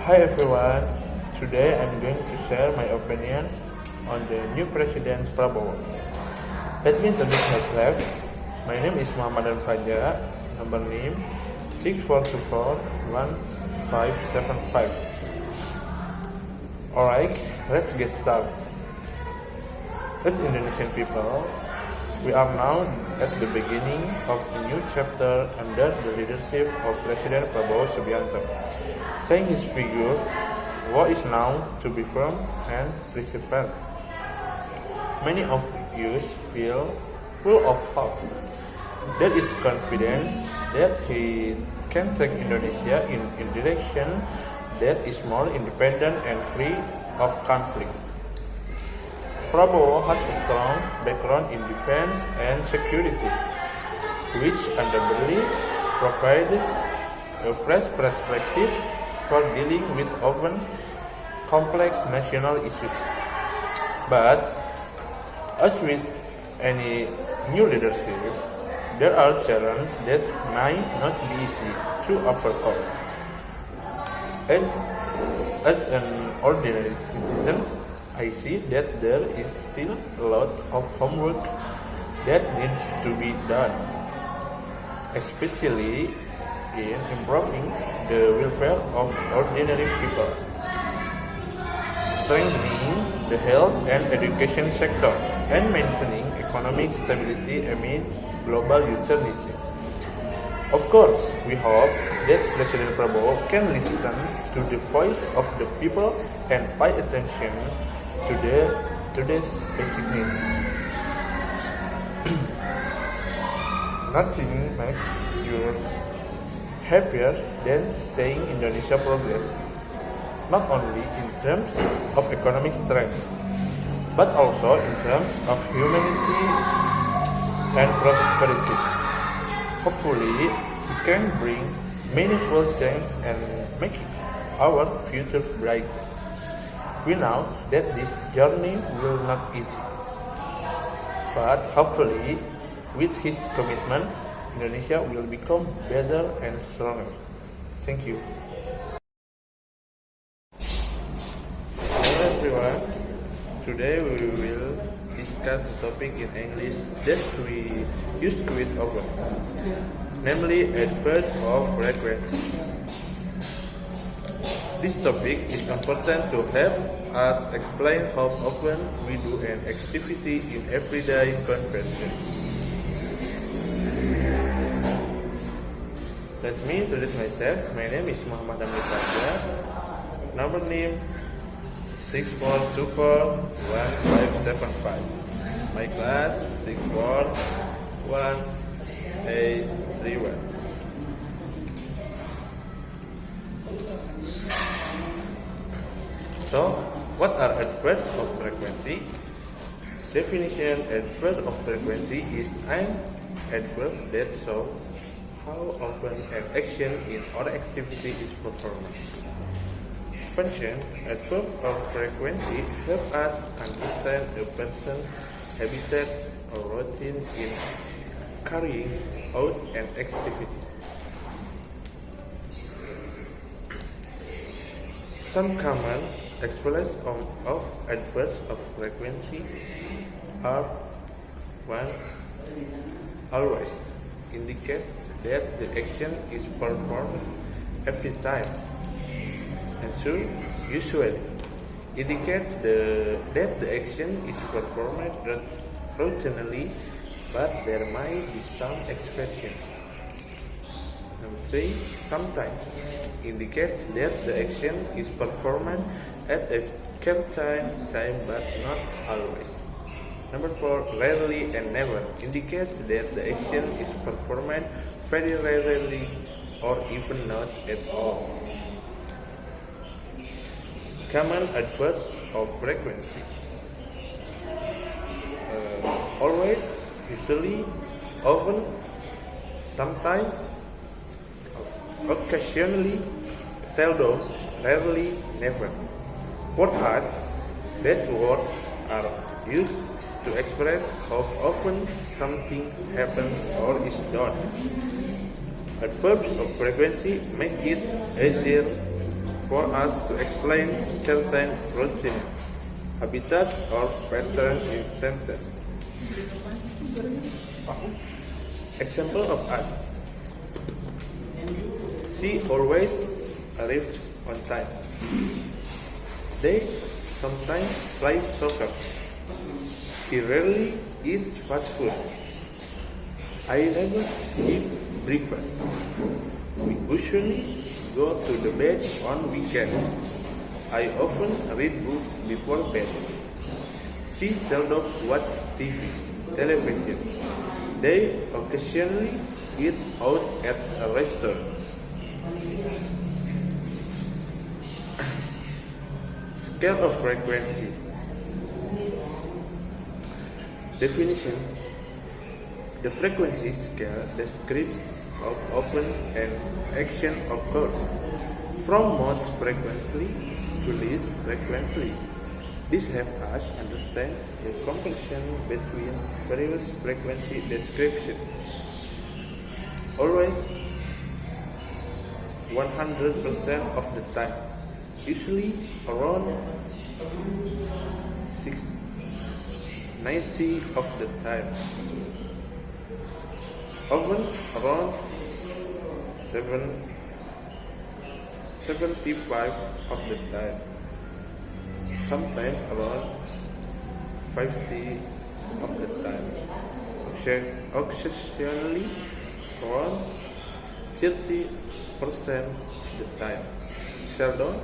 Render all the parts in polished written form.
Hi everyone, today I'm going to share my opinion on the new President Prabowo. Let me introduce myself. My name is Faza, number name 64.1A.31. Alright, let's get started. As Indonesian people, we are now at the beginning of a new chapter under the leadership of President Prabowo Subianto. Saying his figure, what is now to be firm and perseverant. Many of you feel full of hope. There is confidence that he can take Indonesia in a direction that is more independent and free of conflict. Prabowo has a strong background in defense and security, which undoubtedly provides a fresh perspective for dealing with often complex national issues. But, as with any new leadership, there are challenges that might not be easy to overcome. As an ordinary citizen, I see that there is still a lot of homework that needs to be done, especially in improving the welfare of ordinary people, strengthening the health and education sector, and maintaining economic stability amidst global uncertainty. Of course, we hope that President Prabowo can listen to the voice of the people and pay attention to today's basic needs. Nothing makes you happier than seeing Indonesia progress, not only in terms of economic strength, but also in terms of humanity and prosperity. Hopefully, we can bring meaningful change and make our future brighter. We know that this journey will not be easy, but hopefully, with his commitment, Indonesia will become better and stronger. Thank you. Hello everyone. Today we will discuss a topic in English that we use quite often, namely adverbs of frequency. This topic is important to help us explain how often we do an activity in everyday conversation. Let me introduce myself. My name is Hamdi, number name 64.1A.31. My class 64.1A.31. So, what are adverbs of frequency? Definition: adverb of frequency is an adverb that shows how often an action in or activity is performed. Function: adverb of frequency help us understand a person's habits or routine in carrying out an activity. Some common examples of adverbs of frequency are 1. Always indicates that the action is performed every time. And 2. Usually indicates that the action is performed routinely, but there might be some exception. And 3. Sometimes indicates that the action is performed at a certain time but not always. Number 4. Rarely and never indicates that the action is performed very rarely or even not at all. Common adverbs of frequency: always, usually, often, sometimes, occasionally, seldom, rarely, never. What has these words are used to express how often something happens or is done. Adverbs of frequency make it easier for us to explain certain routines, habitats, or patterns in sentence. Example of us. She always arrives on time. They sometimes play soccer. He rarely eats fast food. I never skip breakfast. We usually go to the bed on weekends. I often read books before bed. She seldom watches television. They occasionally eat out at a restaurant. Scale of frequency. Definition. The frequency scale describes how often an action occurs, from most frequently to least frequently. This helps us understand the connection between various frequency descriptions. Always 100% of the time, usually around 90 of the time, often around 75 of the time, sometimes around 50 of the time, occasionally around 30% of the time, seldom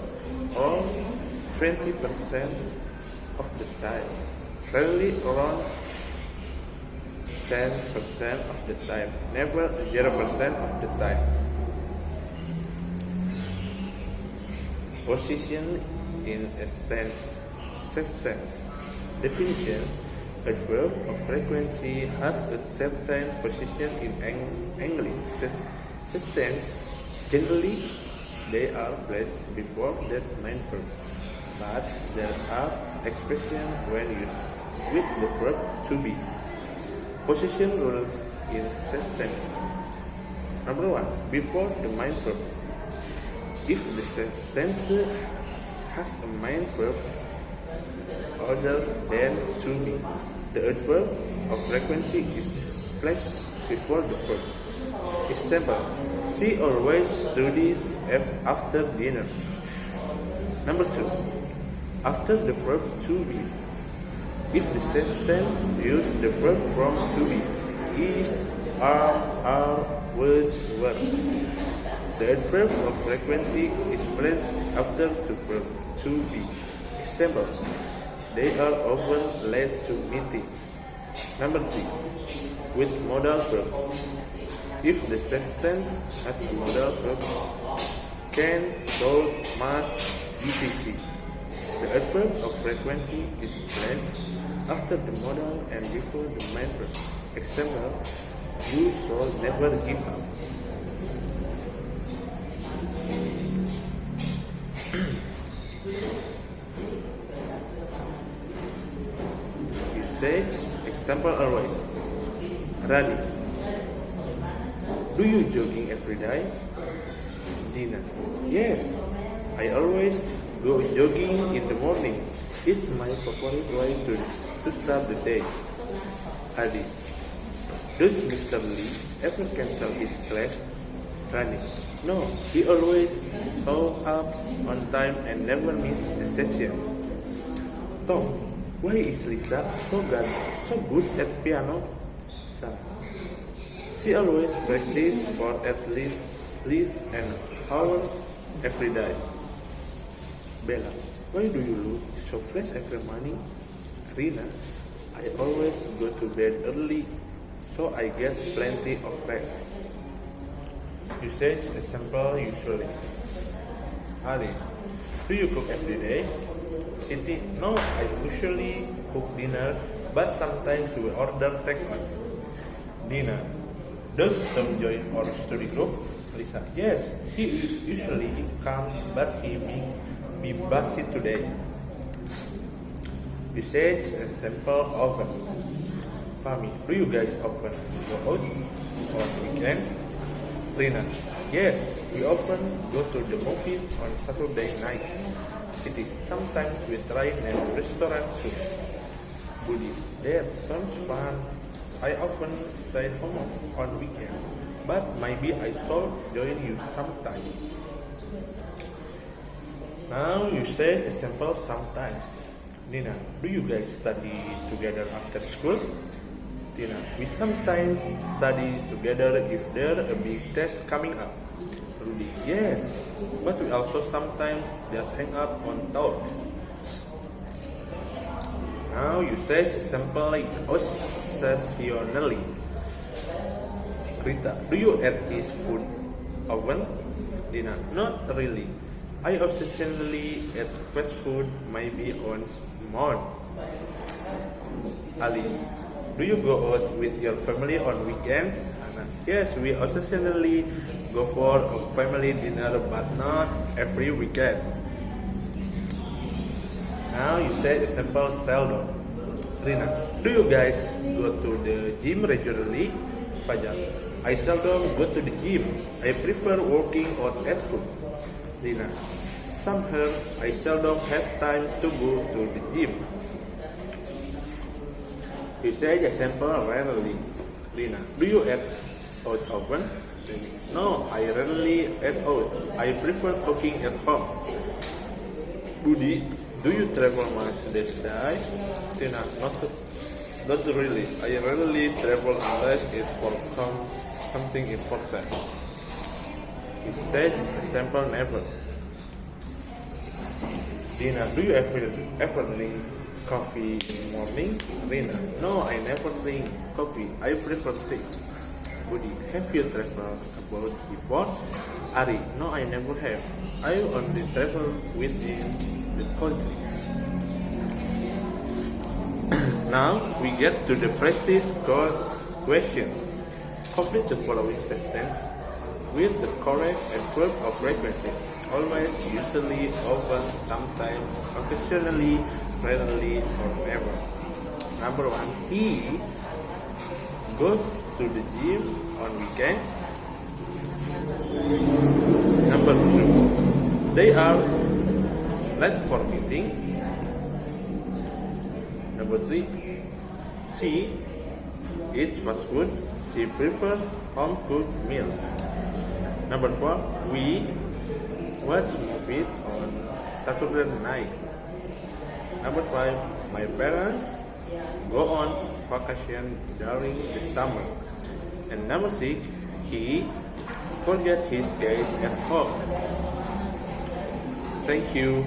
around 20% of the time, rarely around 10% of the time, never 0% of the time. Position in a sentence. Definition. A verb of frequency has a certain position in English sentence. Generally, they are placed before that main verb, but there are expressions when used with the verb to be. Position rules in sentence. Number 1. Before the main verb. If the sentence has a main verb other than to be, the adverb of frequency is placed before the verb. Example: she always studies after dinner. Number 2. After the verb to be. If the sentence uses the verb from to be, is, are, was, were, the adverb of frequency is placed after the verb to be. Example: they are often late to meetings. Number 3. With modal verbs. If the sentence has a modal verb, can, should, must, etc., the adverb of frequency is placed after the modal and before the main verb. Example: you should never give up. Usage. Example always. Rani: do you jogging every day? Dina: yes, I always go jogging in the morning. It's my favorite way to start the day. Adi: does Mr. Lee ever cancel his class? Rani: no, he always shows up on time and never misses a session. Tom: why is Lisa so good at piano? Sarah: she always practices for at least an hour every day. Bella: why do you look so fresh every morning? Rina: I always go to bed early, so I get plenty of rest. Usage. Example usually. Ali: do you cook every day? Siti: no, I usually cook dinner, but sometimes we order takeout. Dina: does Tom join our study group? Lisa: yes, he usually comes, but he may be busy today. Usage. Example often. Fami: do you guys often go out on weekends? Rina: Yes, we often go to the movies on Saturday nights. City. Sometimes we try new restaurant too. Budi, that sounds fun. I often stay home on weekends, but maybe I should join you sometime. Now you say a simple sometimes. Nina, do you guys study together after school? Tina, we sometimes study together if there a big test coming up. Rudy, yes, but we also sometimes just hang up on talk. Now you say it simply, occasionally. Rita, do you eat food often? Dina, not really. I occasionally eat fast food, maybe once more. Ali, do you go out with your family on weekends? Anna, yes, we occasionally go for a family dinner, but not every weekend. Now you say a simple seldom. Rina, do you guys go to the gym regularly? Faza, I seldom go to the gym. I prefer working out at home. Rina, somehow I seldom have time to go to the gym. You say a simple rarely. Rina, do you eat out often? No, I rarely eat out. I prefer cooking at home. Budi, do you travel much these days? Tina, not really. I rarely travel unless it's for something important. He said a simple never. Dina, do you ever drink coffee in the morning? Rina, no, I never drink coffee. I prefer tea. Budi, have you traveled abroad before? Ari, no, I never have. I only travel within the country. Now we get to the practice question. Complete the following sentence with the correct adverb of frequency. Always, usually, often, sometimes, occasionally, rarely, or never. Number 1, he goes to the gym on weekends. Number 2, they are late for meetings. Number 3, she eats fast food. She prefers home cooked meals. Number 4, we watch movies on Saturday nights. Number 5, my parents go on vacation during the summer. And number 6, he forgets his keys at home. Thank you.